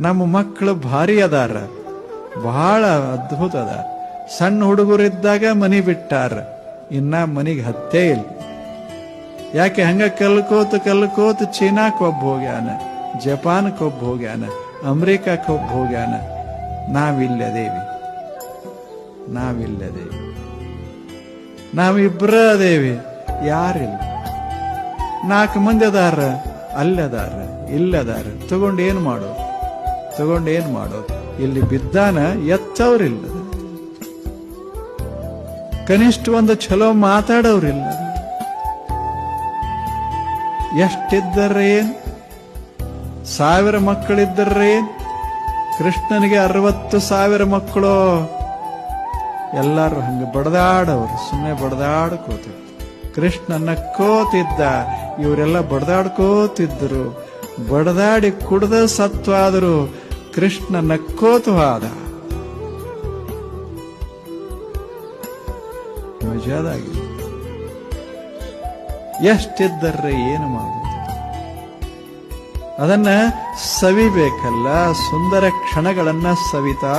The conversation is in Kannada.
ನಮ್ಮ ಮಕ್ಕಳು ಭಾರಿ ಅದಾರ, ಬಹಳ ಅದ್ಭುತ ಅದಾರ. ಸಣ್ಣ ಹುಡುಗರಿದ್ದಾಗ ಮನಿ ಬಿಟ್ಟಾರ, ಇನ್ನ ಮನಿಗೆ ಹತ್ತೇ ಇಲ್ಲ. ಯಾಕೆ ಹಂಗ ಕಲ್ಕೋತ ಚೀನಾಕ್ ಒಬ್ಬ ಹೋಗ್ಯಾನ, ಜಪಾನ್ಕ್ ಒಬ್ಬ ಹೋಗ್ಯಾನ, ಅಮೆರಿಕಕ್ಕೆ ಒಬ್ಬ ಹೋಗ್ಯಾನ. ನಾವಿಲ್ಲದೇವಿ, ನಾವಿಬ್ರ ಅದೇವಿ, ಯಾರಿಲ್ಲ. 4 ಮಂದಿ ಅದಾರ, ಅಲ್ಲದಾರ, ಇಲ್ಲದಾರ. ತಗೊಂಡೇನ್ ಮಾಡೋದು? ಇಲ್ಲಿ ಬಿದ್ದಾನ, ಎತ್ತವ್ರಿಲ್ಲ. ಕನಿಷ್ಠ ಒಂದು ಚಲೋ ಮಾತಾಡೋರಿಲ್ಲ. ಎಷ್ಟಿದ್ದರೇನ್? 1000 ಮಕ್ಕಳಿದ್ದರೇನ್? ಕೃಷ್ಣನಿಗೆ 60,000 ಮಕ್ಕಳು. ಎಲ್ಲರೂ ಹಂಗ ಬಡದಾಡವ್ರು, ಸುಮ್ಮನೆ ಬಡದಾಡ್ಕೋತಿದ್ರು. ಕೃಷ್ಣ ನಕ್ಕೋತಿದ್ದ, ಇವರೆಲ್ಲ ಬಡದಾಡ್ಕೋತಿದ್ರು. ಬಡದಾಡಿ ಕುಡ್ದ ಸತ್ವಾದರು, ಕೃಷ್ಣ ನಕ್ಕೋತು ಆದ. ಮಜಾದಾಗಿ ಎಷ್ಟಿದ್ದರ್ರೆ ಏನು ಮಾಡುದು? ಅದನ್ನ ಸವಿಬೇಕಲ್ಲ, ಸುಂದರ ಕ್ಷಣಗಳನ್ನ ಸವಿತಾ